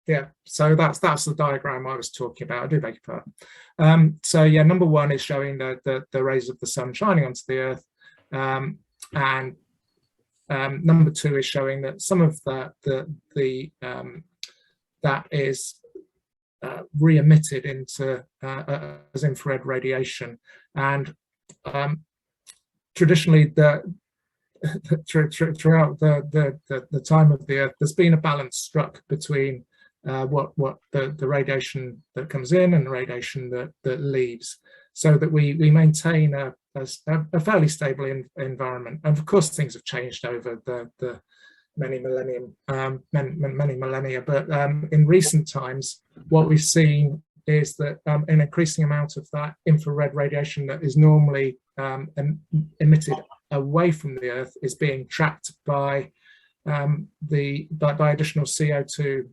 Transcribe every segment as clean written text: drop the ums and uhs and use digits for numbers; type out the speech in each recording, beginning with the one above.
Yeah, so that's the diagram I was talking about. I do beg your pardon. So yeah, number one is showing the rays of the sun shining onto the Earth, and number two is showing that some of that is re-emitted into as infrared radiation, and traditionally throughout the time of the Earth, there's been a balance struck between what the radiation that comes in and the radiation that leaves, so that we maintain a fairly stable environment. And of course, things have changed over the many millennia. But in recent times, what we've seen is that an increasing amount of that infrared radiation that is normally emitted away from the Earth is being trapped by additional CO2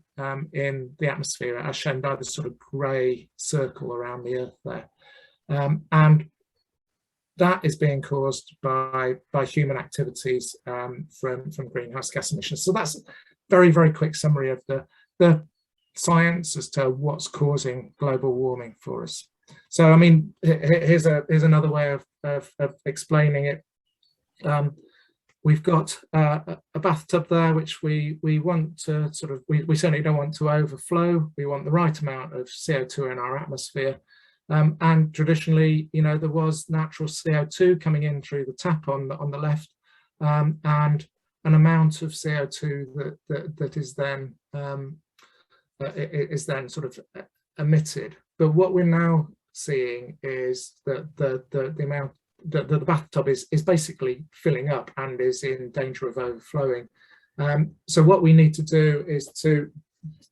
in the atmosphere, as shown by the sort of grey circle around the Earth there, and that is being caused by human activities from greenhouse gas emissions. So that's a very, very quick summary of the science as to what's causing global warming for us. So I mean, here's another way of explaining it. We've got a bathtub there, which we want to sort of, we certainly don't want to overflow. We want the right amount of CO2 in our atmosphere. And traditionally, you know, there was natural CO2 coming in through the tap on the left, and an amount of CO2 that is then sort of emitted. But what we're now seeing is that the amount that the bathtub is basically filling up and is in danger of overflowing. So what we need to do is to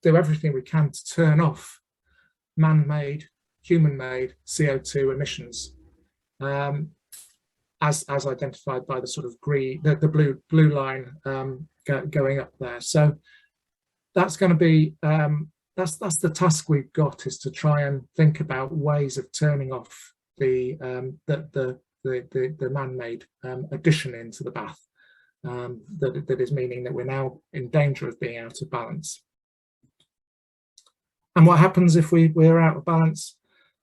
do everything we can to turn off man-made, human-made CO2 emissions, as identified by the sort of green, the blue line going up there. So that's going to be that's the task we've got, is to try and think about ways of turning off the man-made addition into the bath, that is meaning that we're now in danger of being out of balance. And what happens if we're out of balance?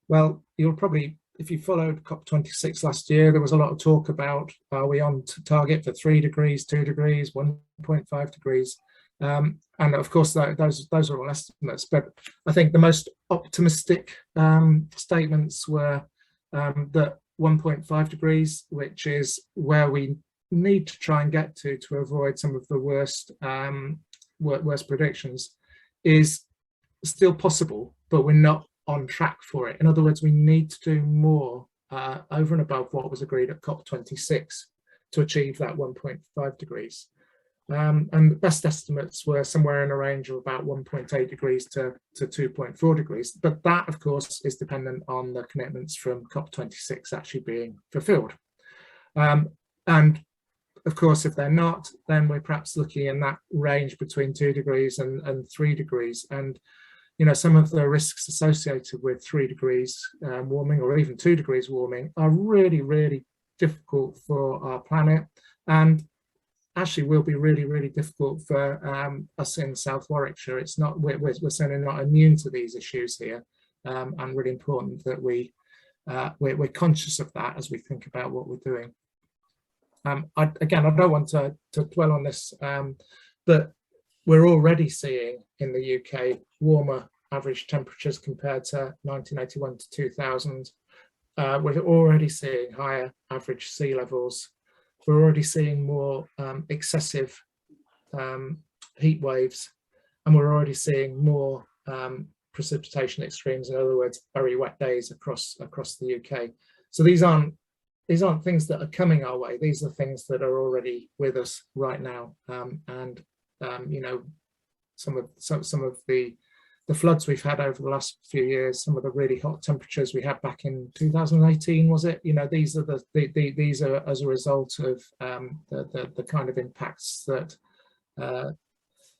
Well, you'll probably, if you followed COP26 last year, there was a lot of talk about, are we on target for 3 degrees, 2 degrees, 1.5 degrees? And of course, those are all estimates. But I think the most optimistic statements were that 1.5 degrees, which is where we need to try and get to avoid some of the worst predictions, is still possible, but we're not on track for it. In other words, we need to do more over and above what was agreed at COP26 to achieve that 1.5 degrees. And the best estimates were somewhere in a range of about 1.8 degrees to 2.4 degrees. But that, of course, is dependent on the commitments from COP26 actually being fulfilled. And of course, if they're not, then we're perhaps looking in that range between 2 degrees and 3 degrees. And you know, some of the risks associated with 3 degrees warming, or even 2 degrees warming, are really, really difficult for our planet, and actually will be really, really difficult for us in South Warwickshire. It's not, we're certainly not immune to these issues here, and really important that we're conscious of that as we think about what we're doing. Again, I don't want to dwell on this, but we're already seeing in the UK warmer average temperatures compared to 1981 to 2000. We're already seeing higher average sea levels. We're already seeing more excessive heat waves, and we're already seeing more precipitation extremes. In other words, very wet days across the UK. So these aren't things that are coming our way. These are things that are already with us right now. You know, some of the floods we've had over the last few years, some of the really hot temperatures we had back in 2018, was it? You know, these are these are as a result of the kind of impacts that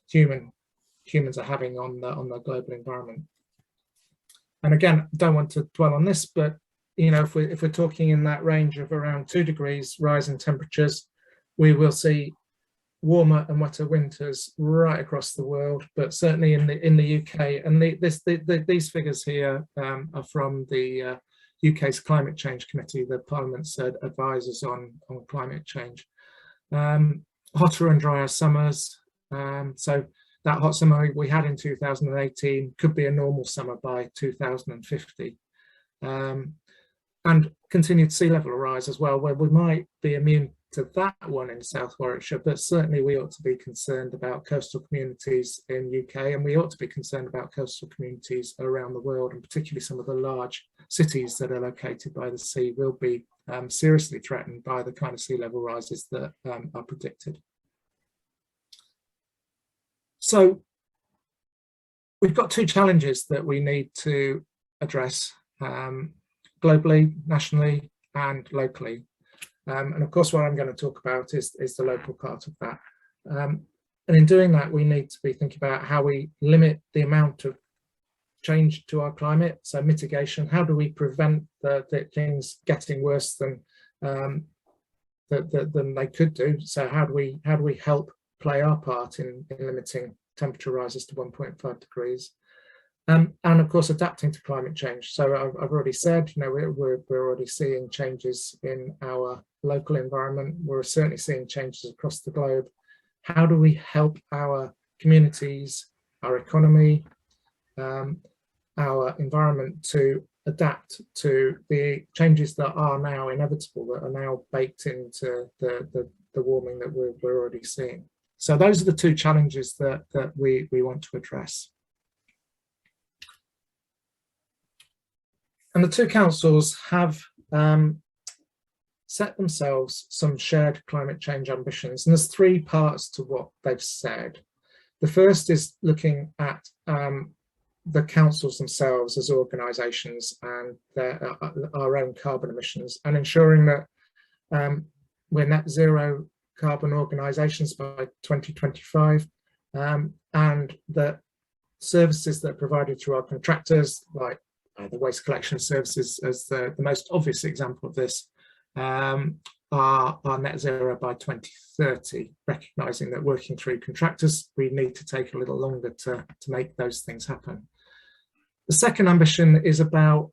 humans are having on the global environment. And again, don't want to dwell on this, but you know, if we're talking in that range of around 2 degrees rise in temperatures, we will see warmer and wetter winters right across the world, but certainly in the UK. And these figures here are from the UK's Climate Change Committee, the Parliament's advisors on climate change. Hotter and drier summers. So that hot summer we had in 2018 could be a normal summer by 2050. And continued sea level rise as well, where we might be immune to that one in South Warwickshire, but certainly we ought to be concerned about coastal communities in UK, and we ought to be concerned about coastal communities around the world, and particularly some of the large cities that are located by the sea will be seriously threatened by the kind of sea level rises that are predicted. So we've got two challenges that we need to address globally, nationally, and locally. And of course, what I'm going to talk about is the local part of that. And in doing that, we need to be thinking about how we limit the amount of change to our climate. So mitigation, how do we prevent the things getting worse than they could do? So how do we help play our part in limiting temperature rises to 1.5 degrees? And of course, adapting to climate change. So I've already said, we're already seeing changes in our local environment. We're certainly seeing changes across the globe. How do we help our communities, our economy, our environment to adapt to the changes that are now inevitable, that are now baked into the warming that we're already seeing? So those are the two challenges that we want to address. And the two councils have set themselves some shared climate change ambitions. And there's three parts to what they've said. The first is looking at the councils themselves as organisations and our own carbon emissions, and ensuring that we're net zero carbon organisations by 2025, and that services that are provided through our contractors, like the waste collection services as the most obvious example of this, are net zero by 2030, recognising that working through contractors, we need to take a little longer to make those things happen. The second ambition is about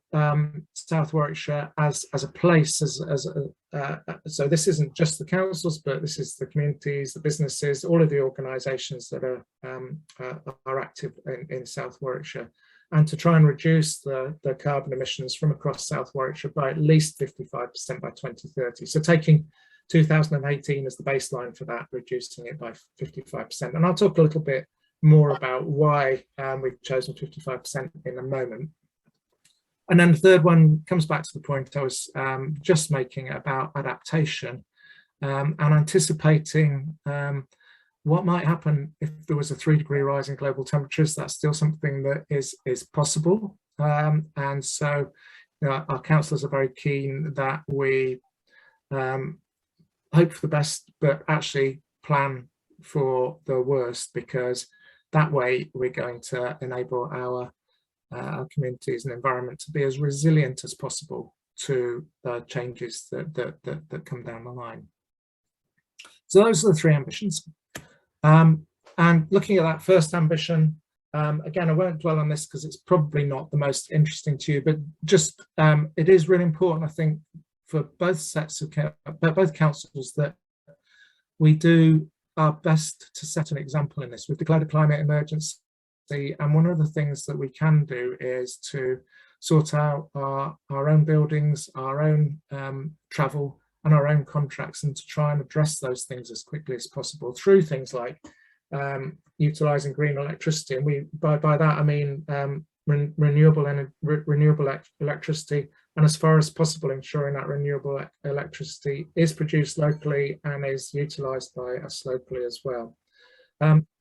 South Warwickshire as a place, so this isn't just the councils, but this is the communities, the businesses, all of the organisations that are active in South Warwickshire, and to try and reduce the carbon emissions from across South Warwickshire by at least 55% by 2030. So taking 2018 as the baseline for that, reducing it by 55%. And I'll talk a little bit more about why we've chosen 55% in a moment. And then the third one comes back to the point I was just making about adaptation, and anticipating what might happen if there was a 3-degree rise in global temperatures. That's still something that is possible. And so our councillors are very keen that we hope for the best, but actually plan for the worst, because that way we're going to enable our communities and environment to be as resilient as possible to the changes that come down the line. So those are the three ambitions. And looking at that first ambition, again, I won't dwell on this because it's probably not the most interesting to you, but just it is really important, I think, for both sets of both councils that we do our best to set an example in this. We've declared a climate emergency, and one of the things that we can do is to sort out our own buildings, our own travel, and our own contracts, and to try and address those things as quickly as possible through things like utilising green electricity. And by that I mean renewable electricity, and as far as possible ensuring that renewable electricity is produced locally and is utilised by us locally as well.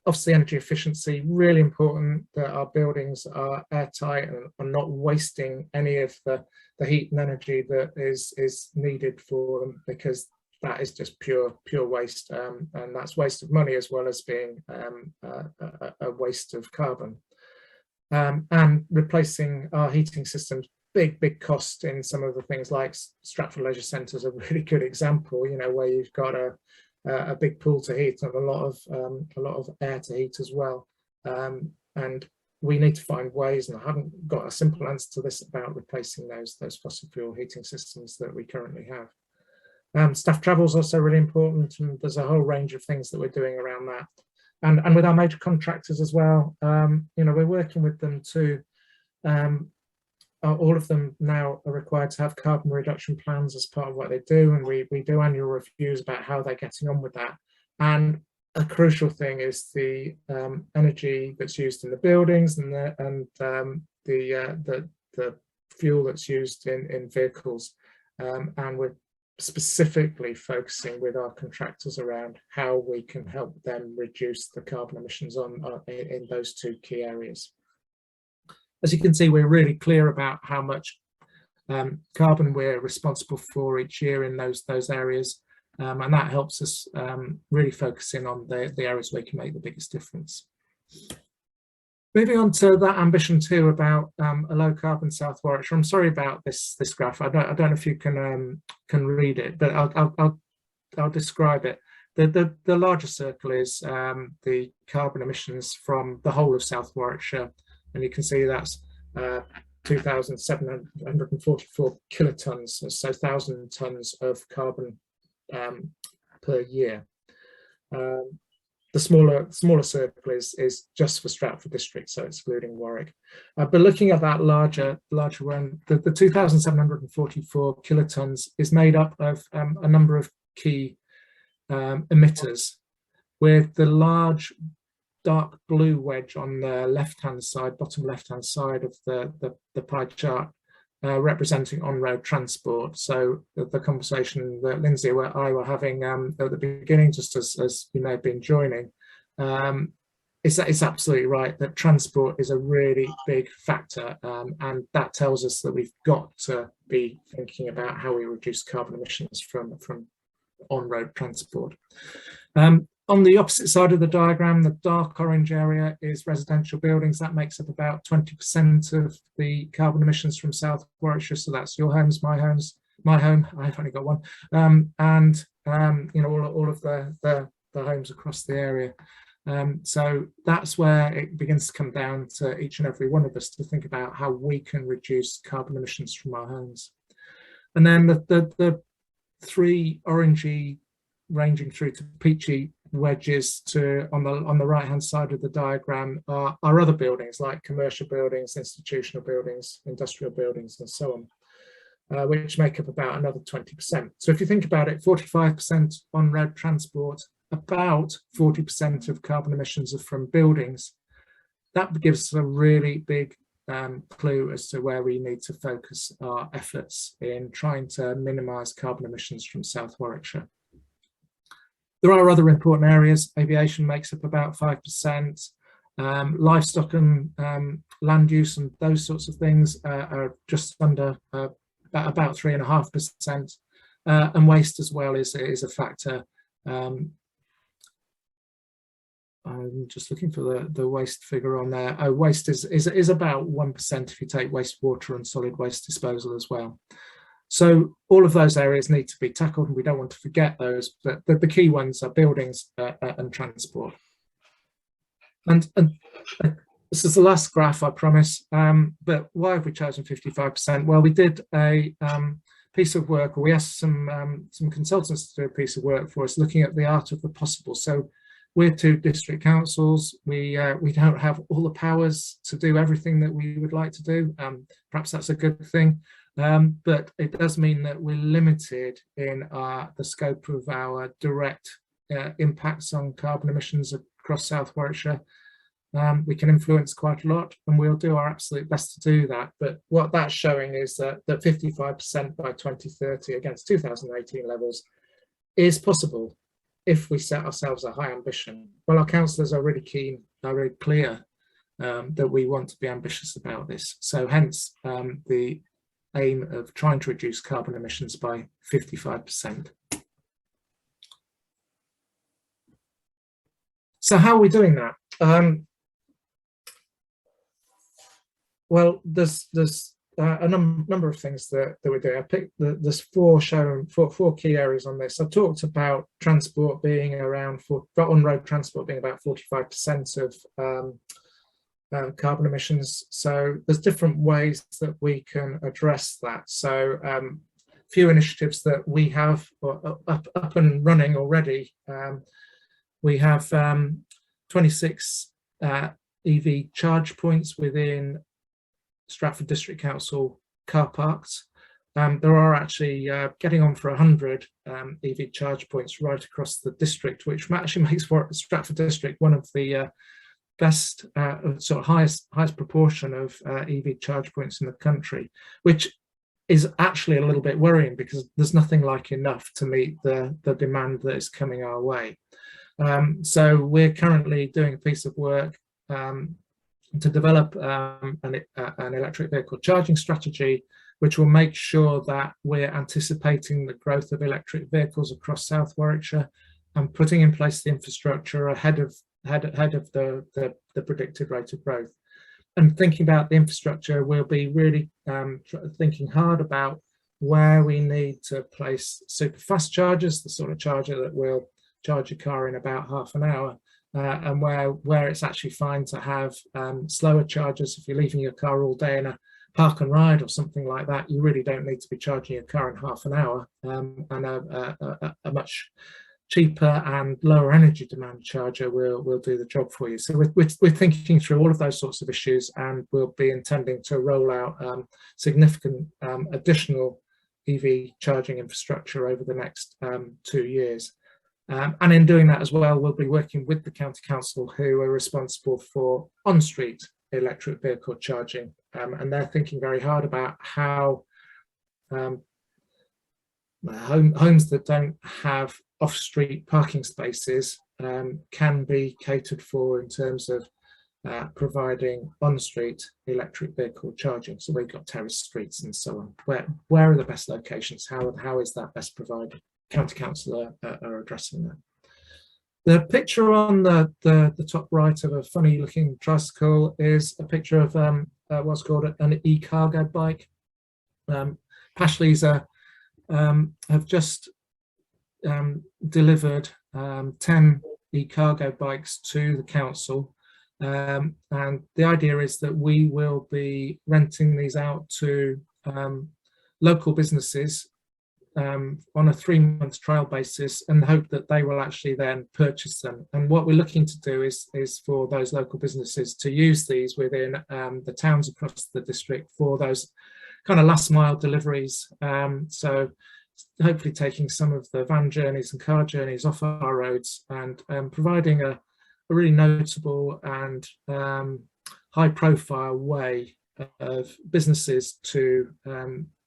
Obviously, energy efficiency, really important that our buildings are airtight and are not wasting any of the heat and energy that is needed for them, because that is just pure waste, and that's waste of money as well as being a waste of carbon. And replacing our heating systems, big cost in some of the things like Stratford Leisure Centre is a really good example, where you've got a a big pool to heat and a lot of air to heat as well. And we need to find ways, and I haven't got a simple answer to this, about replacing those fossil fuel heating systems that we currently have. Staff travel is also really important, and there's a whole range of things that we're doing around that. And with our major contractors as well, you know, we're working with them to, all of them now are required to have carbon reduction plans as part of what they do, and we do annual reviews about how they're getting on with that. And a crucial thing is the energy that's used in the buildings and the fuel that's used in vehicles, and we're specifically focusing with our contractors around how we can help them reduce the carbon emissions in those two key areas. As you can see, we're really clear about how much carbon we're responsible for each year in those areas, and that helps us really focus in on the areas where we can make the biggest difference. Moving on to that ambition too about a low carbon South Warwickshire. I'm sorry about this graph. I don't know if you can read it, but I'll describe it. The larger circle is the carbon emissions from the whole of South Warwickshire, and you can see that's 2,744 kilotons, so 1,000 tons of carbon per year. The smaller circle is just for Stratford District, so excluding Warwick. But looking at that larger one, the 2,744 kilotons is made up of a number of key emitters, with the large dark blue wedge on the left-hand side, bottom left-hand side of the pie chart, representing on-road transport. So the conversation that Lindsay and I were having at the beginning, just as you may have been joining, it's absolutely right that transport is a really big factor, and that tells us that we've got to be thinking about how we reduce carbon emissions from on-road transport. On the opposite side of the diagram, the dark orange area is residential buildings. That makes up about 20% of the carbon emissions from South Warwickshire. So that's your homes, my home. I've only got one, and you know, all of the homes across the area. So that's where it begins to come down to each and every one of us to think about how we can reduce carbon emissions from our homes. And then the three orangey ranging through to peachy wedges on the right hand side of the diagram are other buildings, like commercial buildings, institutional buildings, industrial buildings, and so on, which make up about another 20%. So if you think about it, 45% on road transport, about 40% of carbon emissions are from buildings. That gives a really big clue as to where we need to focus our efforts in trying to minimise carbon emissions from South Warwickshire. There are other important areas. Aviation makes up about 5%. Livestock and land use and those sorts of things are just under about 3.5%. And waste as well is a factor. I'm just looking for the waste figure on there. Oh, waste is about 1% if you take wastewater and solid waste disposal as well. So all of those areas need to be tackled, and we don't want to forget those, but the key ones are buildings and transport. And this is the last graph, I promise, but why have we chosen 55%? Well, we did a piece of work, or we asked some consultants to do a piece of work for us, looking at the art of the possible. So we're two district councils. We don't have all the powers to do everything that we would like to do. Perhaps that's a good thing. But it does mean that we're limited in the scope of our direct impacts on carbon emissions across South Warwickshire. We can influence quite a lot, and we'll do our absolute best to do that. But what that's showing is that 55% by 2030 against 2018 levels is possible if we set ourselves a high ambition. Well, our councillors are really keen, are very clear that we want to be ambitious about this. So hence the aim of trying to reduce carbon emissions by 55%. So how are we doing that? Well, there's a number of things that we do. I picked there's four key areas on this. I talked about transport being around on-road transport being about 45% of carbon emissions. So there's different ways that we can address that. So few initiatives that we have up and running already. We have 26 EV charge points within Stratford District Council car parks. There are actually getting on for 100 EV charge points right across the district, which actually makes Stratford District one of the best, sort of highest proportion of EV charge points in the country, which is actually a little bit worrying because there's nothing like enough to meet the demand that is coming our way. So we're currently doing a piece of work to develop an electric vehicle charging strategy, which will make sure that we're anticipating the growth of electric vehicles across South Warwickshire and putting in place the infrastructure ahead of the predicted rate of growth. And thinking about the infrastructure, we'll be really thinking hard about where we need to place super fast chargers, the sort of charger that will charge your car in about half an hour, and where it's actually fine to have slower chargers. If you're leaving your car all day in a park and ride or something like that, you really don't need to be charging your car in half an hour, and a much cheaper and lower energy demand charger will do the job for you. So we're thinking through all of those sorts of issues, and we'll be intending to roll out significant additional EV charging infrastructure over the next 2 years. And in doing that as well, we'll be working with the County Council, who are responsible for on-street electric vehicle charging. And they're thinking very hard about how homes that don't have off-street parking spaces can be catered for in terms of providing on-street electric vehicle charging. So we've got terrace streets and so on. Where are the best locations? How is that best provided? County Council are addressing that. The picture on the top right of a funny looking tricycle is a picture of what's called an e-cargo bike. Pashleys have just delivered 10 e-cargo bikes to the council, and the idea is that we will be renting these out to local businesses on a 3-month trial basis, and hope that they will actually then purchase them. And what we're looking to do is for those local businesses to use these within the towns across the district for those kind of last mile deliveries. So hopefully taking some of the van journeys and car journeys off our roads, and providing a really notable and high profile way of businesses to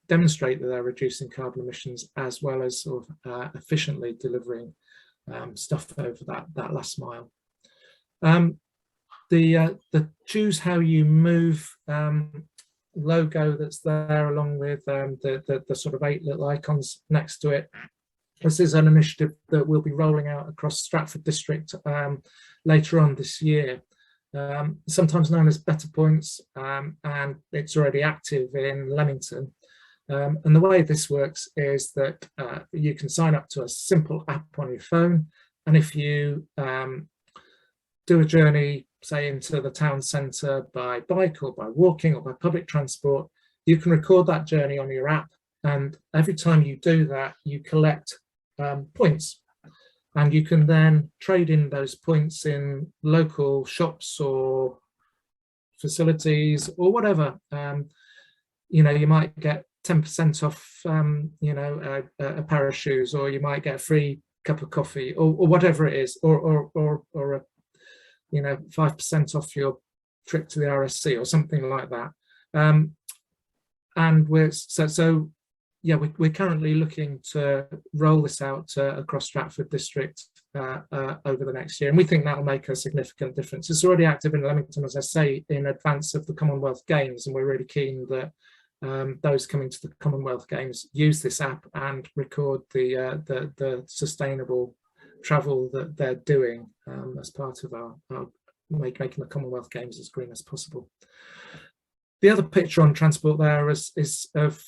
demonstrate that they're reducing carbon emissions, as well as sort of efficiently delivering stuff over that last mile. The choose how you move logo that's there, along with the sort of 8 little icons next to it. This is an initiative that we'll be rolling out across Stratford District later on this year, sometimes known as Better Points, and it's already active in Leamington. And the way this works is that you can sign up to a simple app on your phone, and if you do a journey, say into the town centre by bike or by walking or by public transport, you can record that journey on your app, and every time you do that, you collect points, and you can then trade in those points in local shops or facilities or whatever. You know, you might get 10% off, you know, a pair of shoes, or you might get a free cup of coffee, or whatever it is, or a, you know, 5% off your trip to the RSC or something like that. And we're yeah, we're currently looking to roll this out across Stratford District over the next year, and we think that will make a significant difference. It's already active in Leamington, as I say, in advance of the Commonwealth Games, and we're really keen that those coming to the Commonwealth Games use this app and record the sustainable travel that they're doing as part of our making the Commonwealth Games as green as possible. The other picture on transport there is of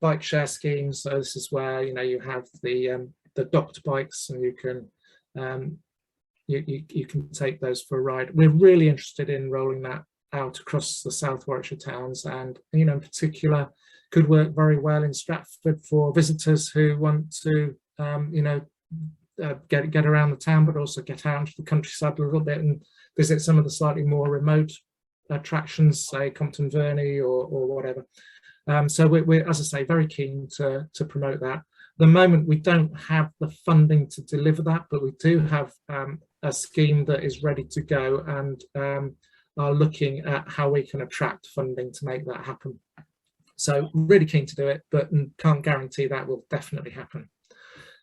bike share schemes. So this is where you have the docked bikes, and you can you can take those for a ride. We're really interested in rolling that out across the South Warwickshire towns, and in particular could work very well in Stratford for visitors who want to get around the town, but also get out into the countryside a little bit and visit some of the slightly more remote attractions, say Compton Verney or whatever. So we're, as I say, very keen to promote that. At the moment, we don't have the funding to deliver that, but we do have a scheme that is ready to go, and are looking at how we can attract funding to make that happen. So really keen to do it, but can't guarantee that will definitely happen.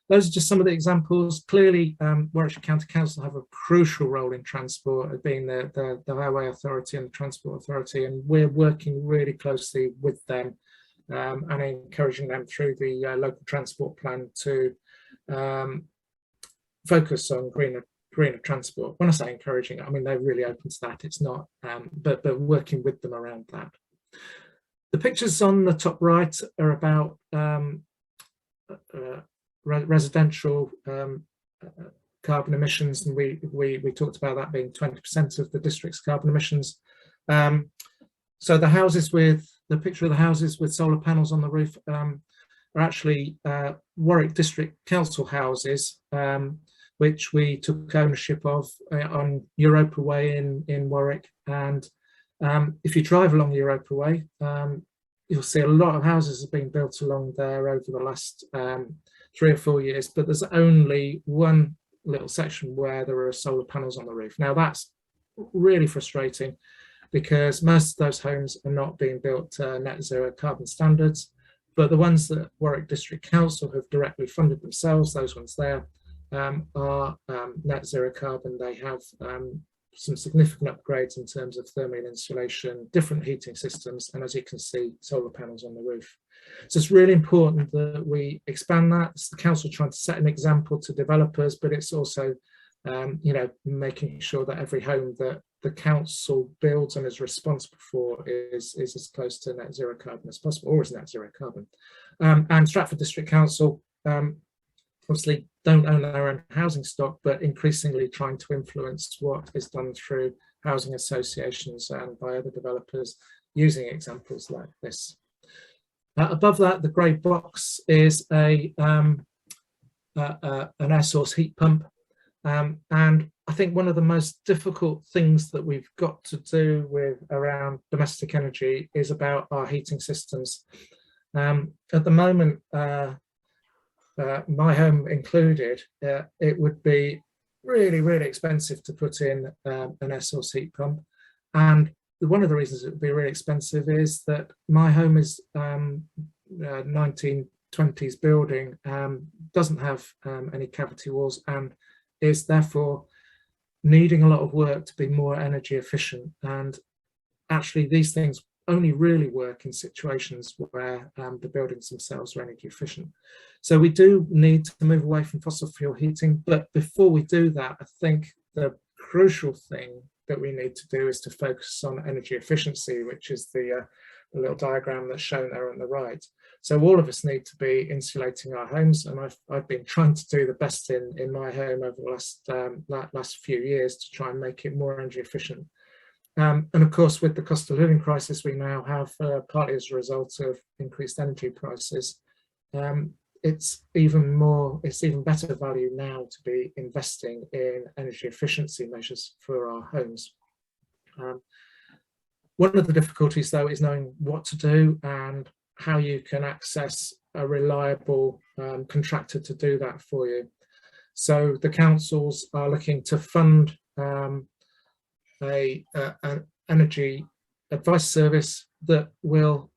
Those are just some of the examples. Clearly, Warwickshire County Council have a crucial role in transport, as being the Highway Authority and the Transport Authority, and we're working really closely with them and encouraging them through the local transport plan to focus on greener transport. When I say encouraging, I mean they're really open to that. It's not, but working with them around that. The pictures on the top right are about residential carbon emissions, and we talked about that being 20% of the district's carbon emissions. So the picture of the houses with solar panels on the roof are actually Warwick District Council houses, which we took ownership of on Europa Way in Warwick. And if you drive along Europa Way, you'll see a lot of houses have been built along there over the last 3 or 4 years, but there's only one little section where there are solar panels on the roof. Now that's really frustrating, because most of those homes are not being built to net zero carbon standards, but the ones that Warwick District Council have directly funded themselves, those ones there, are net zero carbon. They have some significant upgrades in terms of thermal insulation, different heating systems, and as you can see, solar panels on the roof. So it's really important that we expand that. It's the council trying to set an example to developers, but it's also making sure that every home that the council builds and is responsible for is as close to net zero carbon as possible, or is net zero carbon. And Stratford District Council obviously don't own their own housing stock, but increasingly trying to influence what is done through housing associations and by other developers using examples like this. Above that, the grey box is an air source heat pump. And I think one of the most difficult things that we've got to do with around domestic energy is about our heating systems. At the moment, my home included, it would be really, really expensive to put in an air source heat pump. And one of the reasons it would be really expensive is that my home is 1920s building, doesn't have any cavity walls, and is therefore needing a lot of work to be more energy efficient. And actually these things only really work in situations where the buildings themselves are energy efficient. So we do need to move away from fossil fuel heating, but before we do that, I think the crucial thing that we need to do is to focus on energy efficiency, which is the little diagram that's shown there on the right. So all of us need to be insulating our homes, and I've been trying to do the best in my home over the last few years to try and make it more energy efficient. And of course, with the cost of living crisis we now have, partly as a result of increased energy prices, it's even better value now to be investing in energy efficiency measures for our homes. One of the difficulties, though, is knowing what to do and how you can access a reliable contractor to do that for you. So the councils are looking to fund an energy advice service that will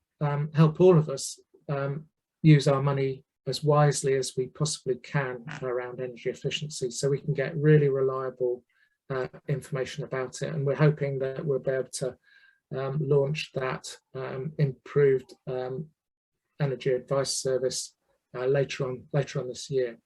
help all of us use our money as wisely as we possibly can around energy efficiency, so we can get really reliable information about it. And we're hoping that we'll be able to launch that improved energy advice service later on this year.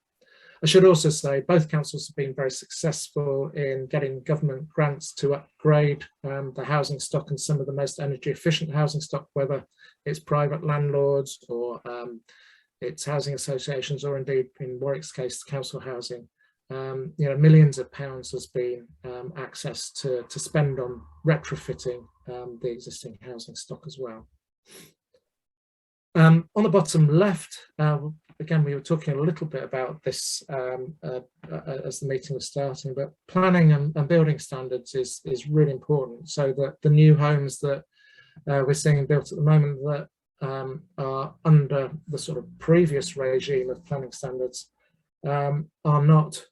I should also say both councils have been very successful in getting government grants to upgrade the housing stock and some of the most energy efficient housing stock, whether it's private landlords or it's housing associations, or indeed in Warwick's case, council housing. Millions of pounds has been access to spend on retrofitting the existing housing stock as well. On the bottom left, again, we were talking a little bit about this as the meeting was starting, but planning and building standards is really important, so that the new homes that we're seeing built at the moment that are under the sort of previous regime of planning standards are not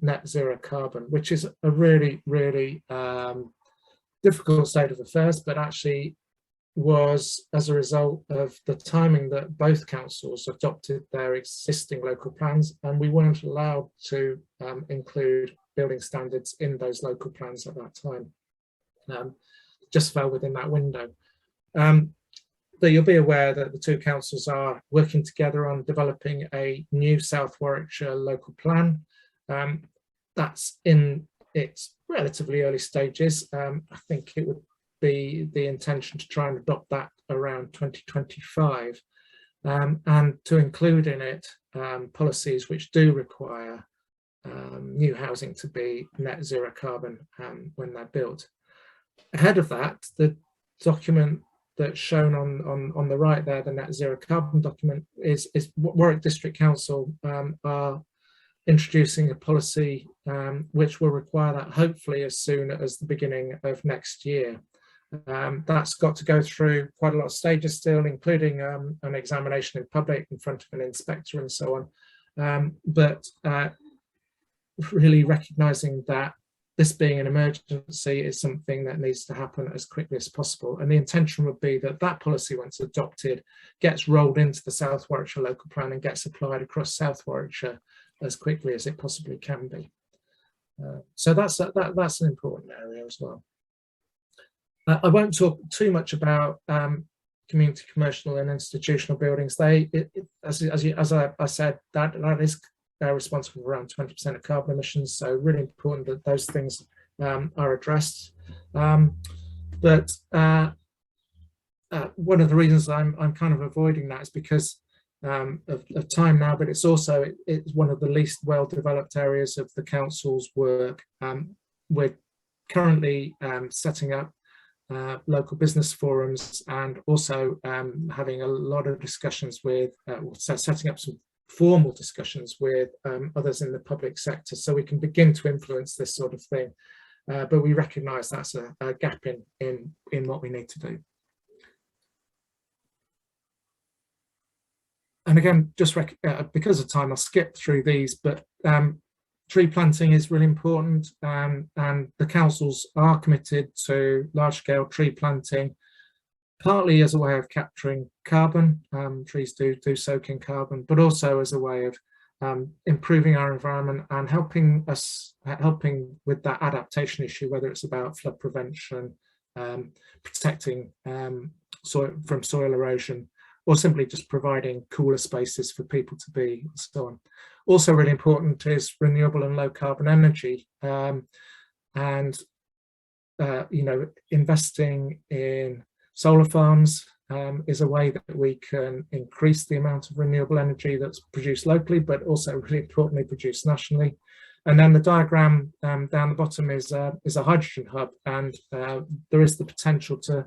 net zero carbon, which is a really, really difficult state of affairs, but actually was as a result of the timing that both councils adopted their existing local plans, and we weren't allowed to include building standards in those local plans at that time. Just fell within that window. But you'll be aware that the two councils are working together on developing a new South Warwickshire local plan. That's in its relatively early stages. I think it would be the intention to try and adopt that around 2025, and to include in it policies which do require new housing to be net zero carbon when they're built. Ahead of that, the document that's shown on the right there, the net zero carbon document, is Warwick District Council are introducing a policy which will require that hopefully as soon as the beginning of next year. That's got to go through quite a lot of stages still, including an examination in public in front of an inspector and so on. But really recognising that this being an emergency is something that needs to happen as quickly as possible. And the intention would be that that policy, once adopted, gets rolled into the South Warwickshire local plan and gets applied across South Warwickshire as quickly as it possibly can be. So that's an important area as well. I won't talk too much about community, commercial and institutional buildings. As I said, that is responsible for around 20% of carbon emissions, so really important that those things are addressed. But one of the reasons I'm kind of avoiding that is because of time now, but it's one of the least well developed areas of the council's work. We're currently setting up local business forums, and also having a lot of discussions with, setting up some formal discussions with others in the public sector, so we can begin to influence this sort of thing. But we recognise that's a gap in what we need to do. And again, just because of time, I'll skip through these, but tree planting is really important, and the councils are committed to large-scale tree planting, partly as a way of capturing carbon. Trees do soak in carbon, but also as a way of improving our environment and helping with that adaptation issue, whether it's about flood prevention, protecting soil from soil erosion, or simply just providing cooler spaces for people to be, and so on. Also really important is renewable and low carbon energy, investing in solar farms is a way that we can increase the amount of renewable energy that's produced locally, but also really importantly produced nationally. And then the diagram down the bottom is a hydrogen hub, and there is the potential to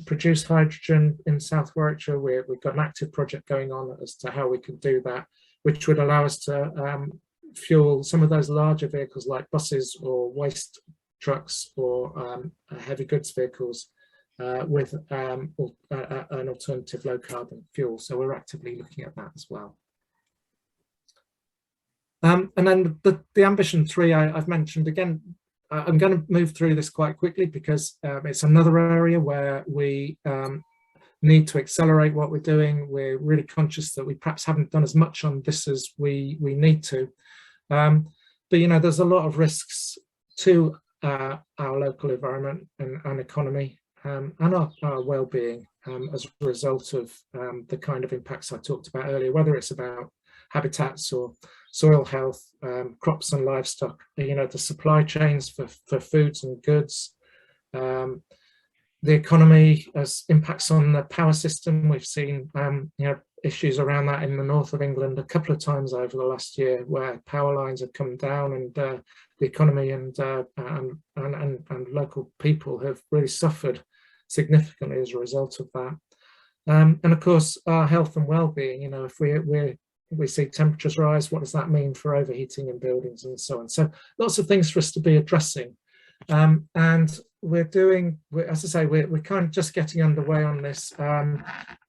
produce hydrogen in South Warwickshire. We've got an active project going on as to how we could do that, which would allow us to fuel some of those larger vehicles like buses or waste trucks or heavy goods vehicles with an alternative low carbon fuel. So we're actively looking at that as well. And then the ambition 3 I've mentioned again. I'm going to move through this quite quickly because it's another area where we need to accelerate what we're doing. We're really conscious that we perhaps haven't done as much on this as we need to. But there's a lot of risks to our local environment and economy and our well-being as a result of the kind of impacts I talked about earlier, whether it's about habitats or soil health, crops and livestock, the supply chains for foods and goods, the economy as impacts on the power system. We've seen issues around that in the north of England a couple of times over the last year, where power lines have come down, and the economy and local people have really suffered significantly as a result of that. And of course, our health and well-being. If we see temperatures rise, what does that mean for overheating in buildings and so on? So lots of things for us to be addressing. And as I say, we're kind of just getting underway on this.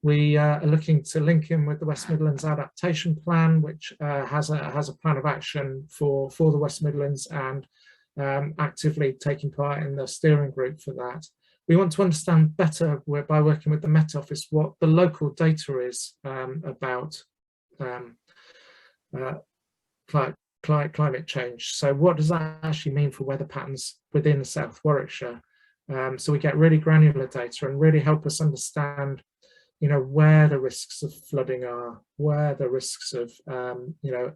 We are looking to link in with the West Midlands Adaptation Plan, which has a plan of action for the West Midlands, and actively taking part in the steering group for that. We want to understand better, by working with the Met Office, what the local data is about climate change. So what does that actually mean for weather patterns within South Warwickshire? So we get really granular data and really help us understand, where the risks of flooding are, where the risks of,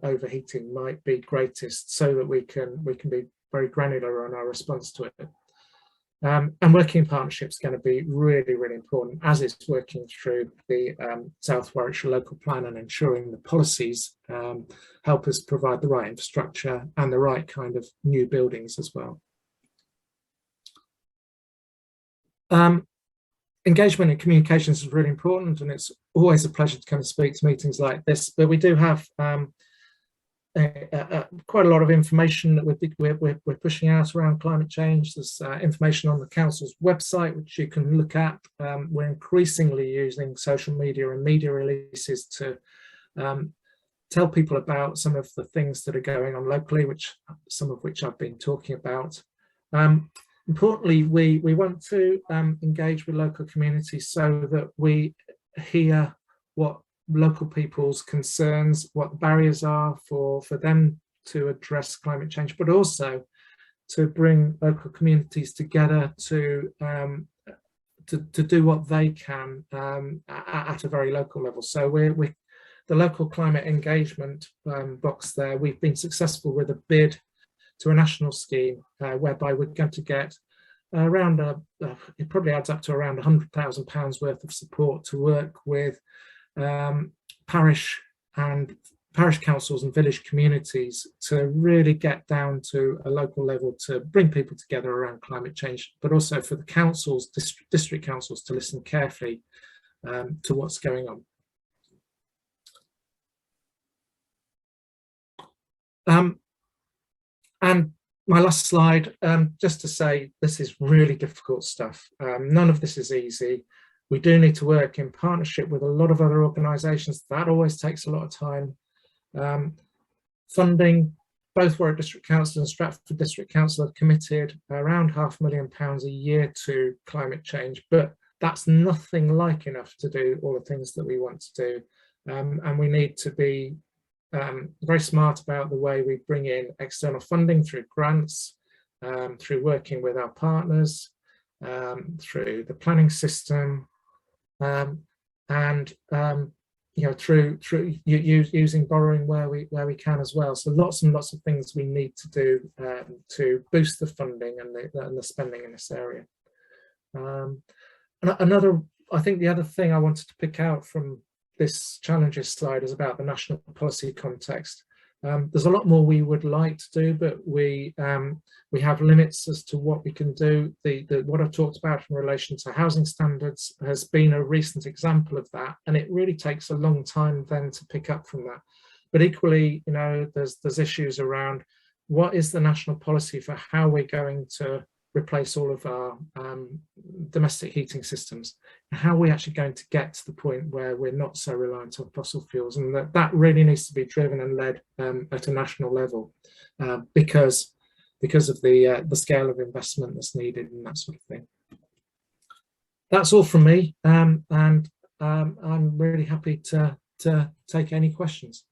overheating might be greatest, so that we can be very granular on our response to it. And working in partnership is going to be really, really important, as is working through the South Warwickshire local plan and ensuring the policies help us provide the right infrastructure and the right kind of new buildings as well. Engagement and communications is really important, and it's always a pleasure to come and speak to meetings like this. But we do have quite a lot of information that we're pushing out around climate change. There's information on the council's website which you can look at. We're increasingly using social media and media releases to tell people about some of the things that are going on locally, some of which I've been talking about. Importantly, we want to engage with local communities so that we hear what local people's concerns, what the barriers are for them to address climate change, but also to bring local communities together to do what they can at a very local level. So we're the local climate engagement box there. We've been successful with a bid to a national scheme whereby we're going to get around it probably adds up to around £100,000 worth of support to work with parish councils and village communities to really get down to a local level to bring people together around climate change, but also for the councils, district councils, to listen carefully to what's going on. And my last slide, just to say, this is really difficult stuff. None of this is easy. We do need to work in partnership with a lot of other organisations. That always takes a lot of time. Funding, both Warwick District Council and Stratford District Council have committed around £500,000 a year to climate change, but that's nothing like enough to do all the things that we want to do. And we need to be very smart about the way we bring in external funding through grants, through working with our partners, through the planning system, and through using borrowing where we can as well. So lots and lots of things we need to do to boost the funding and the spending in this area. I think the other thing I wanted to pick out from this challenges slide is about the national policy context. There's a lot more we would like to do, but we have limits as to what we can do. What I've talked about in relation to housing standards has been a recent example of that, and it really takes a long time then to pick up from that. But equally, there's issues around what is the national policy for how we're going to replace all of our domestic heating systems, and how are we actually going to get to the point where we're not so reliant on fossil fuels, and that really needs to be driven and led at a national level because of the scale of investment that's needed and that sort of thing. That's all from me, and I'm really happy to take any questions.